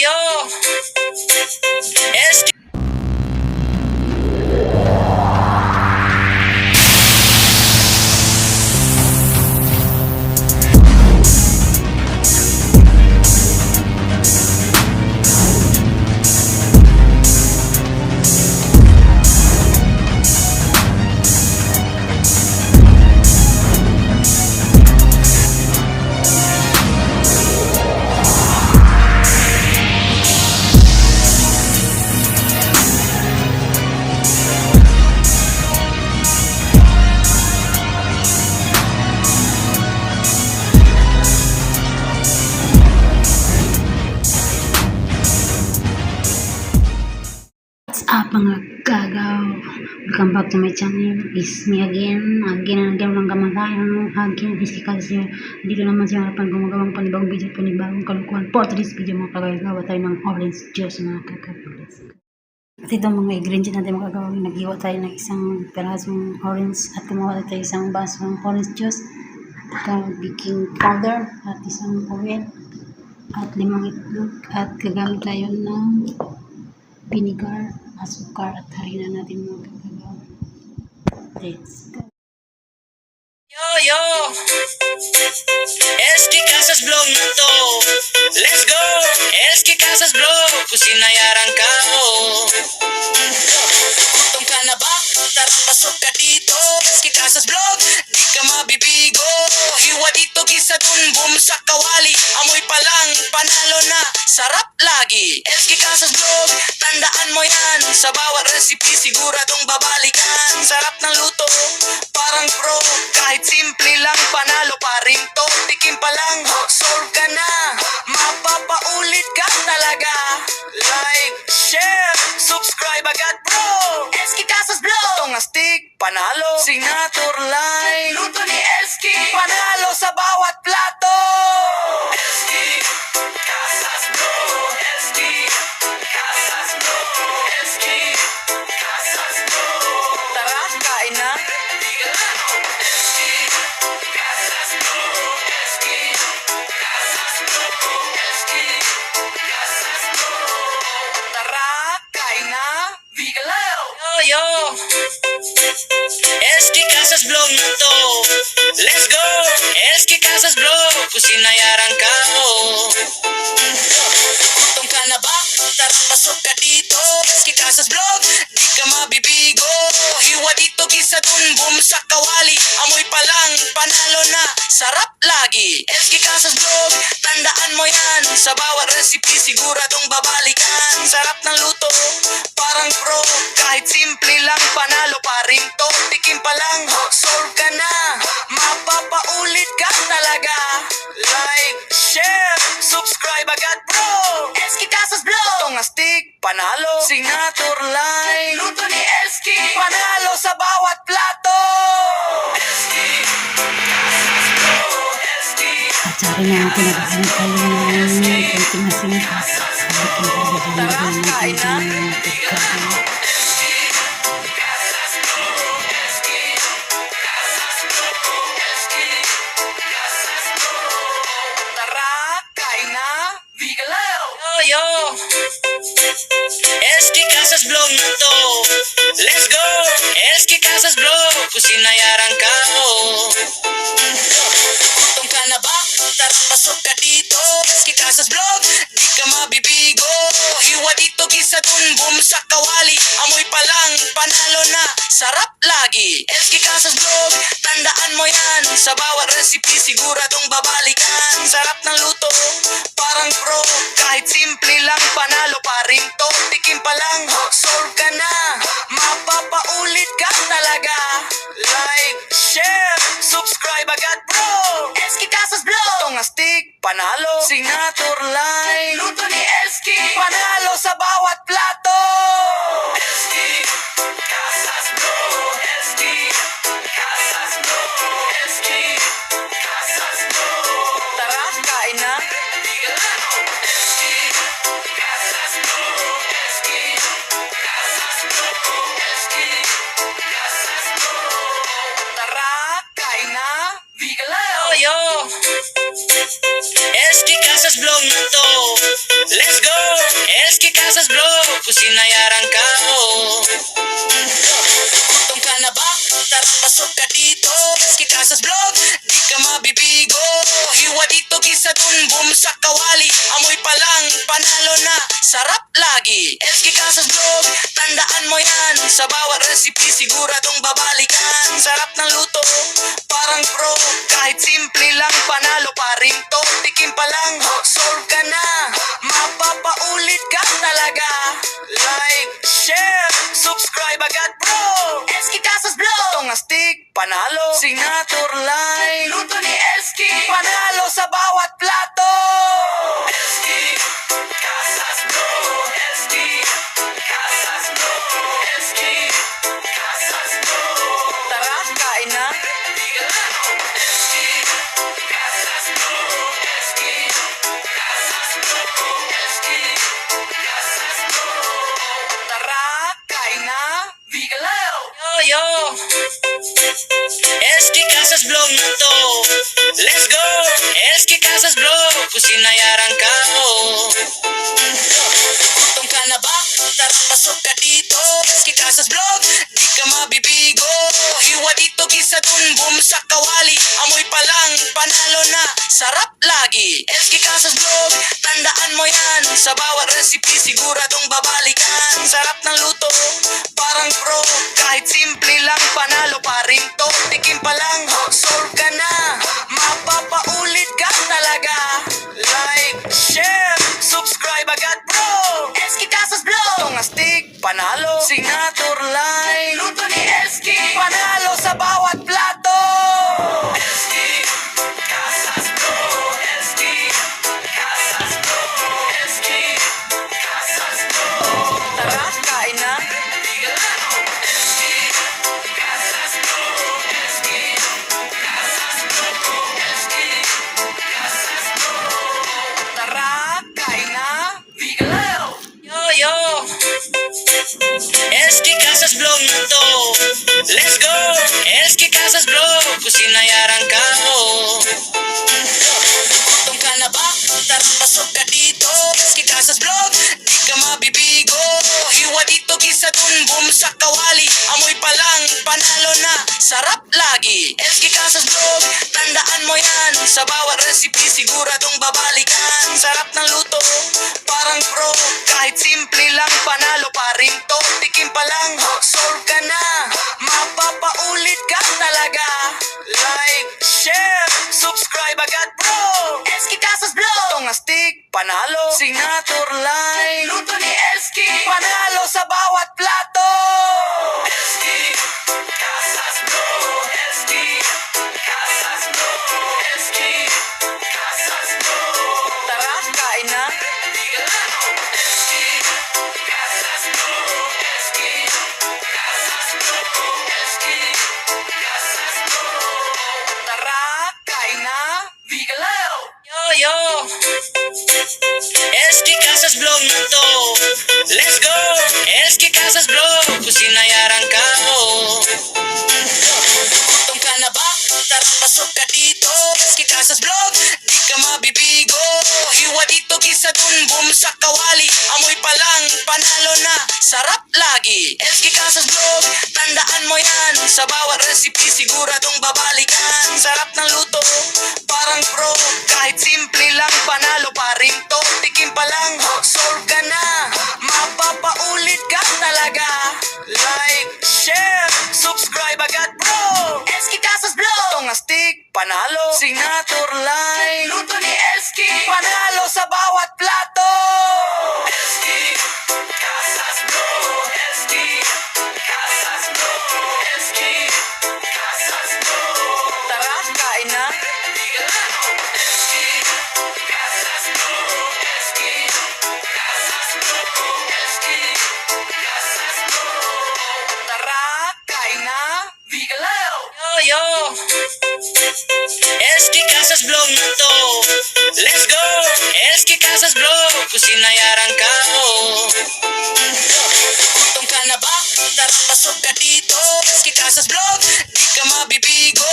yo, es que What's up mga gagaw? Welcome back to my channel. It's me again. Again lang kamakain. Again, is kasi dito naman siya harapan gumagawang panibagong video, panibagong kalukuhan. For today's video mga kagagawa tayo ng orange juice mga kagagawa. At itong mga ingredients natin mga kagagawa, nag-iwa tayo ng isang perasong orange at gumawa tayo isang basong orange juice at baking powder at isang oil at 5 itlog at gagamit tayo ng vinegar, asukar at harina natin mga kagagawa. Let's go! yo, es que Casas Vlog na to. Let's go, es que Casas Vlog, kusina yarang kao. Gutom ka na ba? Tara pasok ka dito. Es que Casas Vlog, di ka mabibigo. Hiwa dito gisa dun, boom sa kawali. Amoy pa lang, panalo na, sarap lagi. Es que Casas Vlog, tandaan mo yan. Sa bawat recipe siguradong babalikan. Sarap ng luto, parang pro. Kahit simple lang, panalo pa rin to. Tikim pa lang, solve ka na. Mapapaulit ka talaga. Like, share, subscribe agad bro. Eski Casas Vlog, itong astig, panalo. Signature line, luto ni Eski, panalo sa bawat plato. Eski Casas Vlog, Eski Casas Vlog, Eski Casas Vlog. Tara, kain na. Yo, es que Casas Vlog na to. Let's go, es que Casas Vlog, kusina yarang kao. Gutom ka na ba? Tara pasok ka dito. Es que Casas Vlog, di ka mabibigo. Hiwa dito gisa dun, boom sa kawali. Amoy pa lang, panalo na, sarap lagi. Es que Casas Vlog, tandaan mo yan. Sa bawat recipe siguradong babalikan. Sarap ng luto, parang pro. Kahit simple lang, panalo pa rin to. Tikim pa lang, solve ka na. Mapapaulit ka talaga. Like, share, subscribe agad bro. Eski Casas Vlog, itong astig, panalo. Signature line, luto ni Eski, panalo sa bawat plato. Eski Casas Vlog, Eski. At sa akin na pinag-aanap tayo ng konting asin at sa baking powder na natin ng pagkain. Yo, es que Casas Vlog na to. Let's go, es que Casas Vlog, kusina yarang kao. Gutom ka na ba? Tara pasok ka dito. Es que Casas Vlog, di ka mabibigo. Hiwa dito gisa dun, boom sa kawali. Amoy pa lang, panalo na, sarap lagi. Es que Casas Vlog, tandaan mo yan. Sa bawat recipe siguradong babalikan. Sarap ng luto, parang pro. Kahit simple lang, panalo pa rin to. Tikim pa lang, solve ka na. Mapapaulit ka talaga. Like, share, subscribe agad bro. Eski Casas Vlog, itong astig, panalo. Signature line, luto ni Eski, panalo sa bawat plato. Eski Casas Vlog, Eski Casas Vlog, Eski Casas Vlog. Tara, kain na. Yo, es que Casas Vlog na to. Casas Vlog, di ka mabibigo. Hiwa dito, gisa dun, boom sa kawali. Amoy pa lang, panalo na, sarap lagi. SK Casas Vlog, tandaan mo yan. Sa bawat recipe, siguradong babalikan. Sarap ng luto, parang pro. Kahit simple lang, panalo pa rin to. Tikim pa lang, solve ka na. Mapapaulit ka talaga. Like, share, subscribe agad bro. SK Casas Vlog, tong astig, panalo. Signature line, luto ni SK, panalo sa bawat plato. SK Casas Vlog, SK Casas Vlog, SK Casas Vlog. Tara, kain na. SK Casas Vlog, SK Casas Vlog, SK Casas Vlog. Tara, kain na. Bigalao. Yo, SK Casas Vlog na to. Let's go! SK Casas Vlog, kusina yarang kao. Gutom ka na ba? Tara, pasok ka dito. SK Casas Vlog, di ka mabibigo. Hiwa dito, gisa dun, boom sa kawali. Amoy pa lang, panalo na, sarap lagi. SK Casas Vlog, tandaan mo yan. Sa bawat recipe, siguradong babalikan. Sarap ng luto, parang pro. Kahit simple lang, panalo pa rin to. Tikim pa lang, solve ka na. Mapapaulit ka talaga. Like, share, subscribe agad bro. SK Casas Vlog, tong astig, panalo. Signature line, luto ni SK, panalo sa bawat plato. SK Casas Vlog, SK Casas Vlog, SK Casas Vlog. Tara, kain na. SK Casas Vlog, SK Casas Vlog, SK Casas Vlog. Tara, kain na. Bigalao. Yo, SK Casas Vlog na to. Let's go! SK Casas Vlog, kusina yarang kao. Gutom ka na ba? Tara, pasok ka dito. SK Casas Vlog, di ka mabibigo. Hiwa dito, gisa dun, boom sa kawali. Amoy pa lang, panalo na, sarap lagi. SK Casas Vlog, tandaan mo yan. Sa bawat recipe, siguradong babalikan. Sarap ng luto, parang pro. Kahit simple lang, panalo pa rin to. Tikim pa lang, solve ka na. Mapapaulit ka talaga. Like, share, subscribe agad bro. SK Casas Vlog, tong astig, panalo. Signature line, luto ni SK, panalo sa bawat plato. SK Casas Vlog, SK Casas Vlog, SK Casas Vlog. Tara, kain na. SK Casas Vlog, SK Casas Vlog, SK Casas Vlog. Tara, kain na. Bigalao. Yo, SK Casas Vlog na to. Let's go! SK Casas Vlog, kusina yarang kao. Gutom ka na ba? Tara, pasok ka dito. SK Casas Vlog, di ka mabibigo. Hiwa dito, gisa dun, boom sa kawali. Amoy pa lang, panalo na, sarap lagi. SK Casas Vlog, tandaan mo yan. Sa bawat recipe, siguradong babalikan. Sarap ng luto, parang pro. Kahit simple lang, panalo pa rin to. Tikim pa lang, solve ka na. Mapapaulit ka talaga. Like, share, subscribe agad bro. SK Casas Vlog, tong astig, panalo. Signature line, luto ni SK, panalo sa bawat plato. SK Casas Vlog, SK Casas Vlog, SK Casas Vlog. Tara, kain na. SK Casas Vlog, SK Casas Vlog, SK Casas Vlog. Tara, kain na. Bigalao. Yo, SK Casas Vlog na to. Let's go! SK Casas Vlog, kusina yarang kao. Gutom ka na ba? Tara, pasok ka dito. SK Casas Vlog, di ka mabibigo.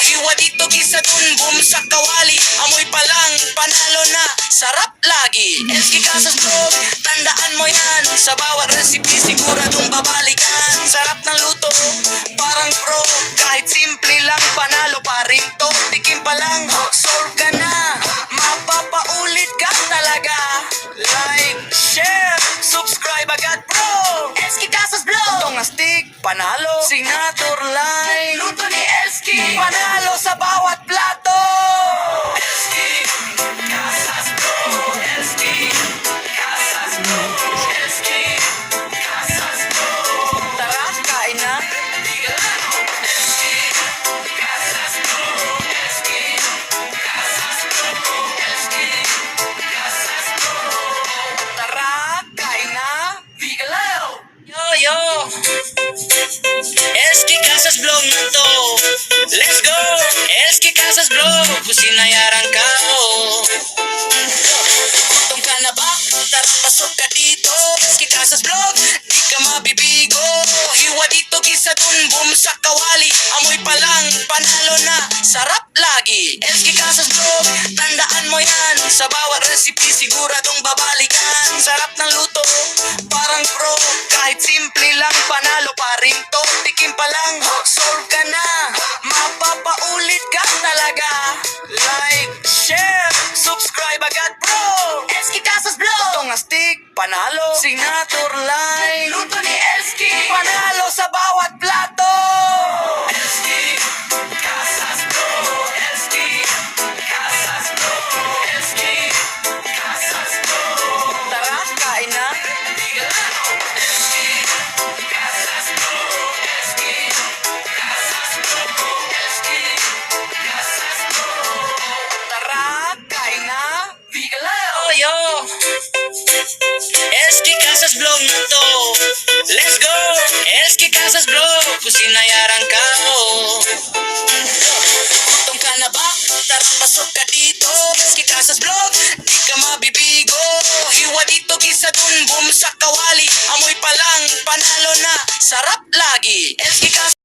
Hiwa dito, gisa dun, boom sa kawali. Amoy pa lang, panalo na, sarap lagi. Eski Casas Vlog, tandaan mo yan. Sa bawat recipe, siguradong babalikan. Sarap ng luto, parang pro. Kahit simple lang, panalo pa rin to. Tikim pa lang, solve ka na. Mapapaulit ka talaga. Like, share, subscribe agad bro. Eski Casas Vlog, tong astig, panalo. Signature line, luto ni Eski, panalo sa bawat plato. Eski Casas Vlog, Eski Casas Vlog, Eski Casas Vlog. Tara, kain na. Eski Casas Vlog, Eski Casas Vlog, Eski Casas Vlog. Tara, kain na. Bigalao. Yo. Eski Casas Vlog na to. Let's go! Eski Casas Vlog, kusinayarang kao. Gutom ka na ba? Tara, pasok ka dito. Eski Casas Vlog, di ka mabibigo. Hiwa dito, gisa dun, boom sa kawali. Amoy pa lang, panalo na, sarap lagi. Eski Casas Vlog, tandaan mo yan. Sa bawat recipe, siguradong babalikan. Sarap ng luto, parang pro. Kahit simple lang, panalo pa rin to. Tikim pa lang, solve ka na. Mapapaulit ka talaga. Like, share, subscribe agad bro. Eski Casas Vlog, tong astig, panalo. Signature line, luto ni Eski, panalo sa bawat plato. Eski Casas Vlog, Eski Casas Vlog, Eski Casas Vlog. Tara, kain na. Eski Casas Vlog, Eski Casas Vlog, Eski Casas Vlog. Tara, kain na. Bigalao. Yo. Eski Casas Vlog na to. Let's go! Eski Casas Vlog, kusinayarang kao. Gutom ka na ba? Tara, pasok ka dito. Eski Casas Vlog, di ka mabibigo. Hiwa dito, gisa dun, boom sa kawali. Amoy pa lang, panalo na, sarap lagi. Eski Casas